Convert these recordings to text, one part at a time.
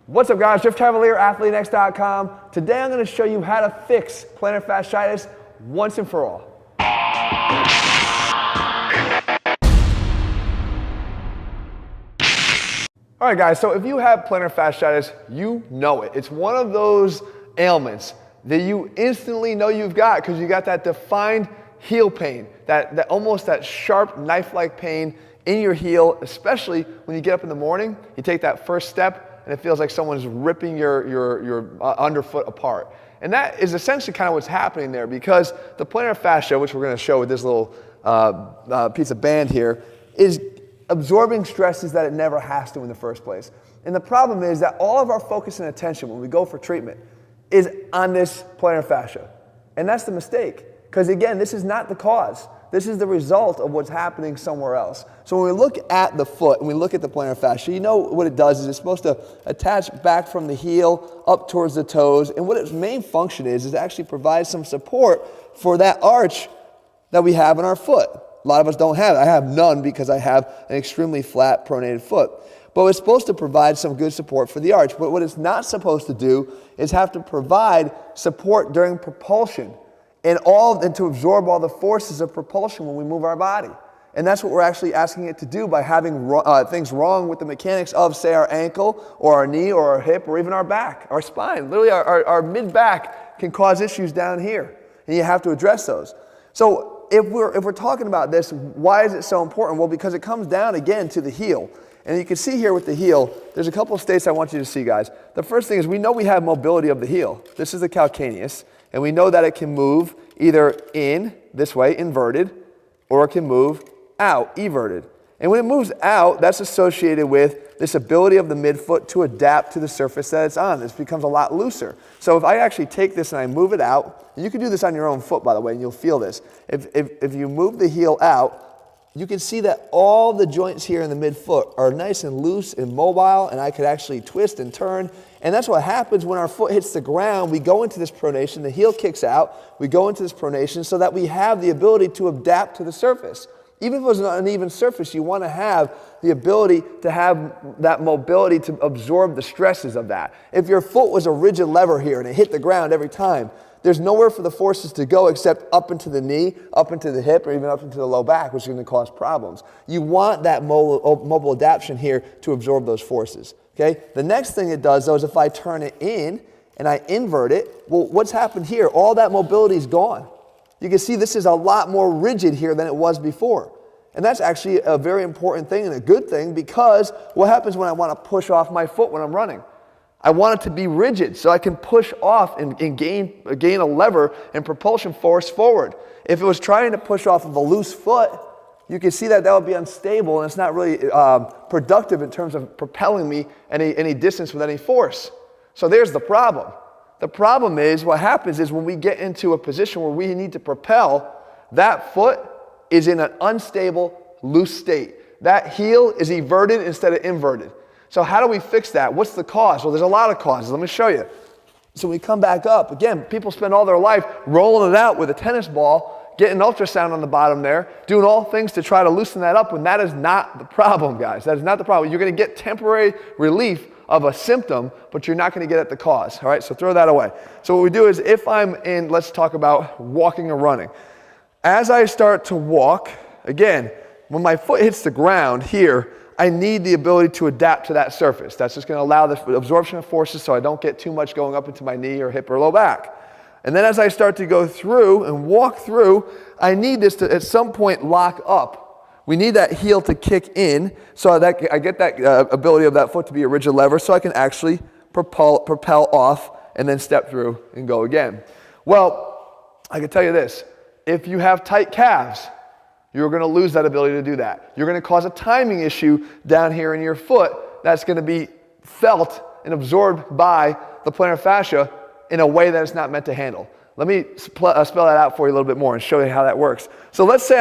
What's up guys, Jeff Cavalier, AthleteNext.com. Today I'm going to show you how to fix plantar fasciitis once and for all. Alright guys, so if you have plantar fasciitis, you know it. It's one of those ailments that you instantly know you've got because you got that defined heel pain, that almost that sharp knife-like pain in your heel, especially when you get up in the morning, you take that first step, and it feels like someone's ripping your underfoot apart. And that is essentially kind of what's happening there because the plantar fascia, which we're going to show with this little piece of band here, is absorbing stresses that it never has to in the first place. And the problem is that all of our focus and attention when we go for treatment is on this plantar fascia. And that's the mistake. Because again, this is not the cause. This is the result of what's happening somewhere else. So when we look at the foot and we look at the plantar fascia, you know what it does is it's supposed to attach back from the heel up towards the toes. And what its main function is actually provide some support for that arch that we have in our foot. A lot of us don't have it. I have none because I have an extremely flat pronated foot. But it's supposed to provide some good support for the arch. But what it's not supposed to do is have to provide support during propulsion and to absorb all the forces of propulsion when we move our body. And that's what we're actually asking it to do by having things wrong with the mechanics of, say, our ankle or our knee or our hip or even our back, our spine. Literally, our mid-back can cause issues down here, and you have to address those. So if we're talking about this, why is it so important? Well, because it comes down, again, to the heel. And you can see here with the heel, there's a couple of states I want you to see, guys. The first thing is we know we have mobility of the heel. This is the calcaneus. And we know that it can move either in, this way, inverted, or it can move out, everted. And when it moves out, that's associated with this ability of the midfoot to adapt to the surface that it's on. This becomes a lot looser. So if I actually take this and I move it out, and you can do this on your own foot, by the way, and you'll feel this. If you move the heel out, you can see that all the joints here in the midfoot are nice and loose and mobile, and I could actually twist and turn. And that's what happens when our foot hits the ground. We go into this pronation, the heel kicks out, we go into this pronation so that we have the ability to adapt to the surface. Even if it was an uneven surface, you want to have the ability to have that mobility to absorb the stresses of that. If your foot was a rigid lever here and it hit the ground every time, there's nowhere for the forces to go except up into the knee, up into the hip, or even up into the low back, which is going to cause problems. You want that mobile adaptation here to absorb those forces. Okay? The next thing it does, though, is if I turn it in and I invert it, well, what's happened here? All that mobility is gone. You can see this is a lot more rigid here than it was before. And that's actually a very important thing and a good thing because what happens when I want to push off my foot when I'm running? I want it to be rigid so I can push off and gain a lever and propulsion force forward. If it was trying to push off of a loose foot, you can see that would be unstable and it's not really productive in terms of propelling me any distance with any force. So there's the problem. The problem is what happens is when we get into a position where we need to propel, that foot is in an unstable, loose state. That heel is everted instead of inverted. So how do we fix that? What's the cause? Well, there's a lot of causes. Let me show you. So we come back up. Again, people spend all their life rolling it out with a tennis ball, getting ultrasound on the bottom there, doing all things to try to loosen that up when that is not the problem, guys. That is not the problem. You're going to get temporary relief of a symptom, but you're not going to get at the cause. All right, so throw that away. So what we do is if I'm in, let's talk about walking or running. As I start to walk, again, when my foot hits the ground here, I need the ability to adapt to that surface. That's just going to allow the absorption of forces so I don't get too much going up into my knee or hip or low back. And then as I start to go through and walk through, I need this to at some point lock up. We need that heel to kick in so that I get that ability of that foot to be a rigid lever so I can actually propel off and then step through and go again. Well, I can tell you this. If you have tight calves, you're going to lose that ability to do that. You're going to cause a timing issue down here in your foot that's going to be felt and absorbed by the plantar fascia in a way that it's not meant to handle. Let me spell that out for you a little bit more and show you how that works. So let's say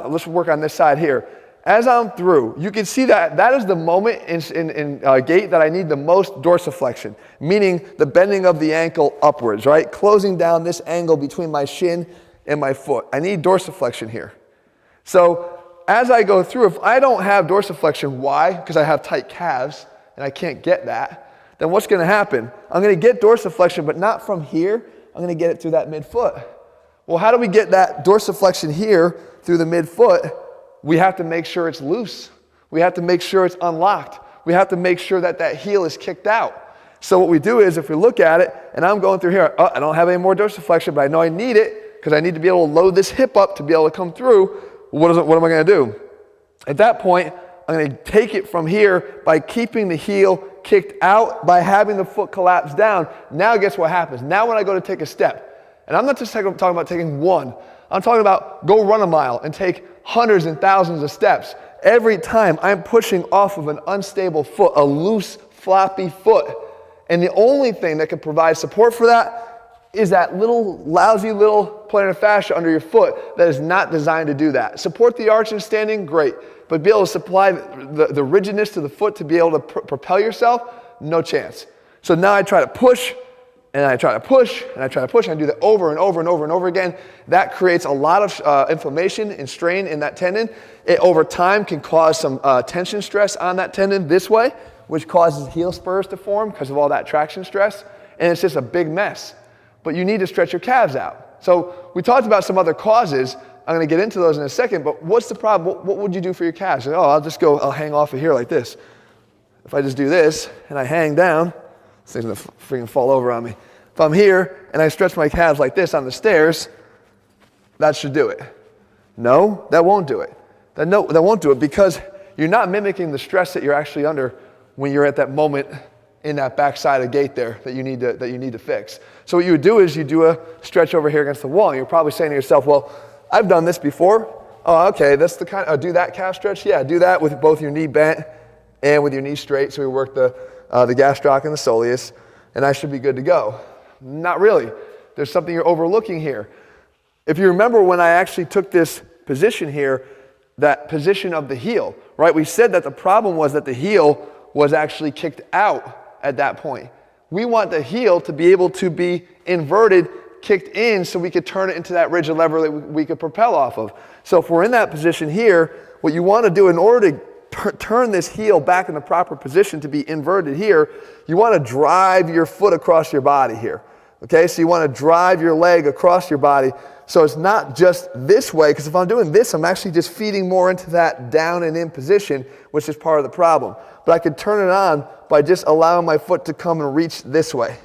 let's work on this side here. As I'm through, you can see that is the moment in gait that I need the most dorsiflexion, meaning the bending of the ankle upwards, right? Closing down this angle between my shin and my foot. I need dorsiflexion here. So as I go through, if I don't have dorsiflexion, why? Because I have tight calves and I can't get that. then what's going to happen? I'm going to get dorsiflexion, but not from here. I'm going to get it through that midfoot. Well, how do we get that dorsiflexion here through the midfoot? We have to make sure it's loose. We have to make sure it's unlocked. We have to make sure that that heel is kicked out. So what we do is, if we look at it, and I'm going through here, I don't have any more dorsiflexion, but I know I need it because I need to be able to load this hip up to be able to come through. What am I going to do? At that point, I'm going to take it from here by keeping the heel kicked out, by having the foot collapse down. Now guess what happens? Now when I go to take a step, and I'm not just talking about taking one, I'm talking about go run a mile and take hundreds and thousands of steps. Every time I'm pushing off of an unstable foot, a loose, floppy foot. And the only thing that can provide support for that is that little, lousy little plantar fascia under your foot that is not designed to do that. Support the arch in standing, great. But be able to supply the rigidness to the foot to be able to propel yourself, no chance. So now I try to push, and I try to push, and I try to push, and I do that over and over and over and over again. That creates a lot of inflammation and strain in that tendon. It over time can cause some tension stress on that tendon this way, which causes heel spurs to form because of all that traction stress, and it's just a big mess. But you need to stretch your calves out. So we talked about some other causes. I'm going to get into those in a second, but what's the problem? What would you do for your calves? I'll hang off of here like this. If I just do this and I hang down, this thing's going to freaking fall over on me. If I'm here and I stretch my calves like this on the stairs, that should do it. No, that won't do it. That won't do it because you're not mimicking the stress that you're actually under when you're at that moment in that backside of gate there that you need to fix. So what you would do is you do a stretch over here against the wall. And you're probably saying to yourself, well, I've done this before. Oh, okay, that's the kind. Do that calf stretch. Yeah, do that with both your knee bent and with your knee straight. So we work the gastroc and the soleus, and I should be good to go. Not really. There's something you're overlooking here. If you remember when I actually took this position here, that position of the heel, right? We said that the problem was that the heel was actually kicked out at that point. We want the heel to be able to be inverted, kicked in, so we could turn it into that rigid lever that we could propel off of. So if we're in that position here, what you want to do in order to turn this heel back in the proper position to be inverted here, you want to drive your foot across your body here. Okay, so you want to drive your leg across your body. So it's not just this way, because if I'm doing this, I'm actually just feeding more into that down and in position, which is part of the problem. But I could turn it on by just allowing my foot to come and reach this way.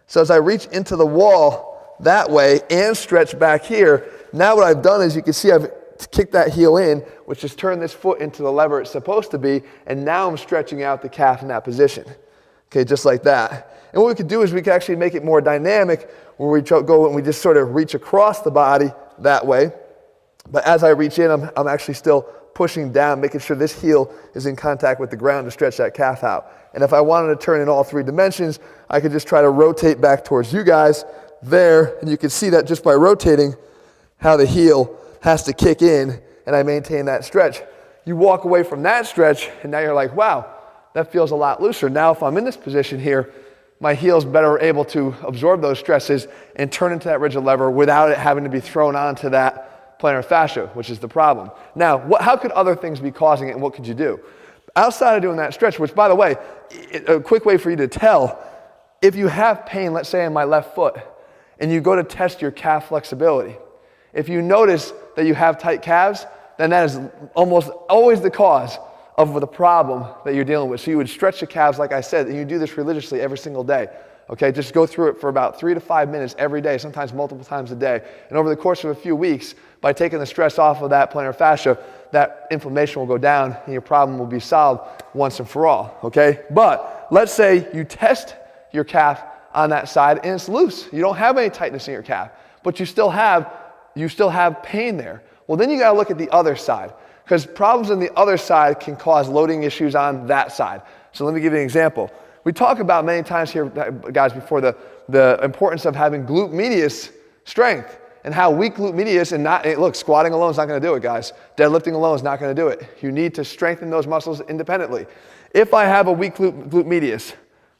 So as I reach into the wall that way and stretch back here, now what I've done is you can see I've kicked that heel in, which has turned this foot into the lever it's supposed to be, and now I'm stretching out the calf in that position. Okay, just like that. And what we could do is we could actually make it more dynamic, where we go and we just sort of reach across the body that way. But as I reach in, I'm actually still pushing down, making sure this heel is in contact with the ground to stretch that calf out. And if I wanted to turn in all three dimensions, I could just try to rotate back towards you guys there, and you can see that just by rotating how the heel has to kick in, and I maintain that stretch. You walk away from that stretch, and now you're like, wow, that feels a lot looser. Now if I'm in this position here, my heel's better able to absorb those stresses and turn into that rigid lever without it having to be thrown onto that plantar fascia, which is the problem. Now, how could other things be causing it, and what could you do? Outside of doing that stretch, which, by the way, a quick way for you to tell, if you have pain, let's say in my left foot, and you go to test your calf flexibility, if you notice that you have tight calves, then that is almost always the cause of the problem that you're dealing with. So you would stretch the calves, like I said, and you do this religiously every single day. Okay, just go through it for about 3 to 5 minutes every day, sometimes multiple times a day. And over the course of a few weeks, by taking the stress off of that plantar fascia, that inflammation will go down and your problem will be solved once and for all, okay? But let's say you test your calf on that side and it's loose. You don't have any tightness in your calf, but you still have pain there. Well, then you gotta look at the other side, because problems on the other side can cause loading issues on that side. So let me give you an example. We talk about many times here, guys, before the importance of having glute medius strength and how weak glute medius look, squatting alone is not going to do it, guys. Deadlifting alone is not going to do it. You need to strengthen those muscles independently. If I have a weak glute medius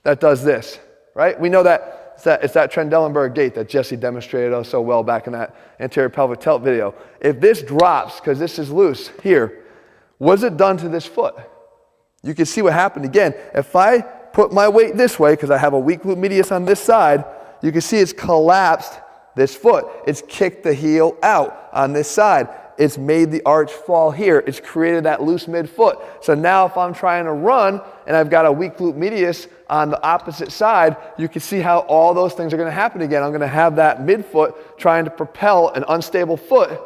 that does this, right? We know that it's that Trendelenburg gait that Jesse demonstrated so well back in that anterior pelvic tilt video. If this drops, because this is loose here, what's it done to this foot? You can see what happened again. If I put my weight this way, because I have a weak glute medius on this side, you can see it's collapsed this foot. It's kicked the heel out on this side. It's made the arch fall here. It's created that loose midfoot. So now if I'm trying to run and I've got a weak glute medius on the opposite side, you can see how all those things are going to happen again. I'm going to have that midfoot trying to propel an unstable foot, and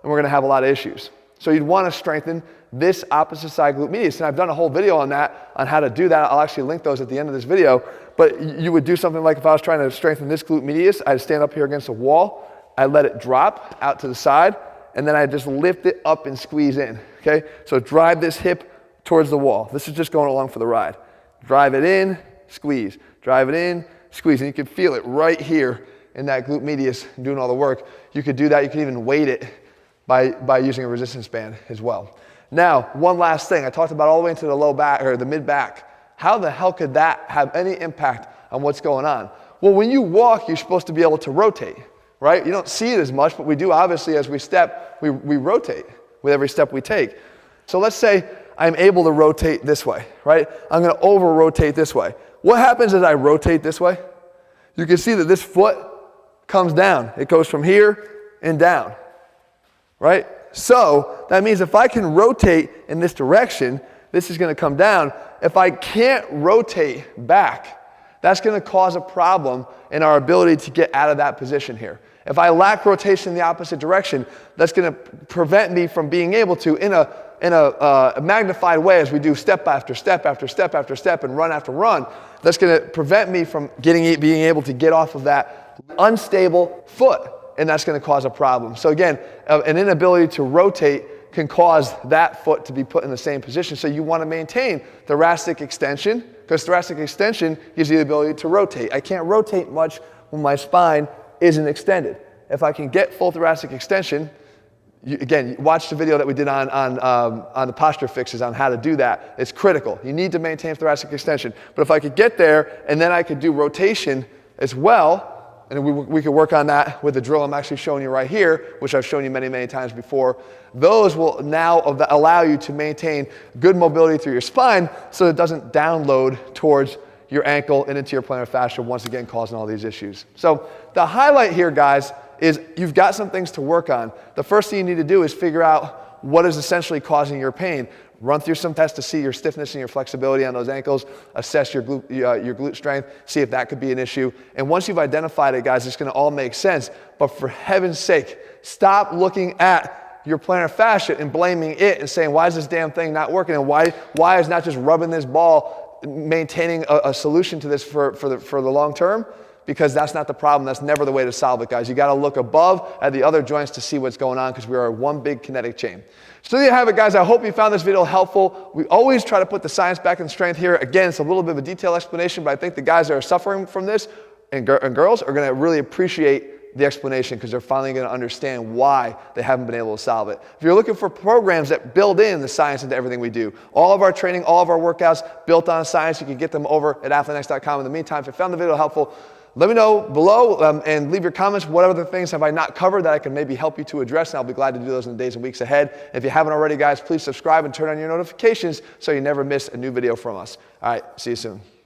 we're going to have a lot of issues. So you'd want to strengthen this opposite side glute medius. And I've done a whole video on that, on how to do that. I'll actually link those at the end of this video. But you would do something like, if I was trying to strengthen this glute medius, I'd stand up here against a wall, I'd let it drop out to the side, and then I just lift it up and squeeze in, okay? So drive this hip towards the wall. This is just going along for the ride. Drive it in, squeeze. Drive it in, squeeze. And you can feel it right here in that glute medius doing all the work. You could do that. You could even weight it by using a resistance band as well. Now, one last thing. I talked about all the way into the low back, or the mid back. How the hell could that have any impact on what's going on? Well, when you walk, you're supposed to be able to rotate, right? You don't see it as much, but we do obviously as we step, we rotate with every step we take. So let's say I'm able to rotate this way, right? I'm going to over rotate this way. What happens as I rotate this way? You can see that this foot comes down. It goes from here and down, right? So that means if I can rotate in this direction, this is going to come down. If I can't rotate back, that's going to cause a problem in our ability to get out of that position here. If I lack rotation in the opposite direction, that's going to prevent me from being able to, in a magnified way, as we do step after step after step after step and run after run, that's going to prevent me from being able to get off of that unstable foot, and that's going to cause a problem. So again, an inability to rotate can cause that foot to be put in the same position. So you want to maintain thoracic extension, because thoracic extension gives you the ability to rotate. I can't rotate much when my spine isn't extended. If I can get full thoracic extension, again, watch the video that we did on the posture fixes on how to do that. It's critical. You need to maintain thoracic extension. But if I could get there and then I could do rotation as well, and we could work on that with the drill I'm actually showing you right here, which I've shown you many, many times before. Those will now allow you to maintain good mobility through your spine so it doesn't download towards your ankle and into your plantar fascia, once again causing all these issues. So the highlight here, guys, is you've got some things to work on. The first thing you need to do is figure out what is essentially causing your pain. Run through some tests to see your stiffness and your flexibility on those ankles, assess your glute strength, see if that could be an issue. And once you've identified it, guys, it's going to all make sense. But for heaven's sake, stop looking at your plantar fascia and blaming it and saying, why is this damn thing not working? And why is not just rubbing this ball maintaining a solution to this for the long term? Because that's not the problem. That's never the way to solve it, guys. You got to look above at the other joints to see what's going on, because we are one big kinetic chain. So there you have it, guys. I hope you found this video helpful. We always try to put the science back in strength here. Again, it's a little bit of a detailed explanation, but I think the guys that are suffering from this and girls are going to really appreciate the explanation, because they're finally going to understand why they haven't been able to solve it. If you're looking for programs that build in the science into everything we do, all of our training, all of our workouts built on science, you can get them over at athletenext.com. In the meantime, if you found the video helpful, let me know below and leave your comments. What other things have I not covered that I can maybe help you to address? And I'll be glad to do those in the days and weeks ahead. If you haven't already, guys, please subscribe and turn on your notifications so you never miss a new video from us. All right, see you soon.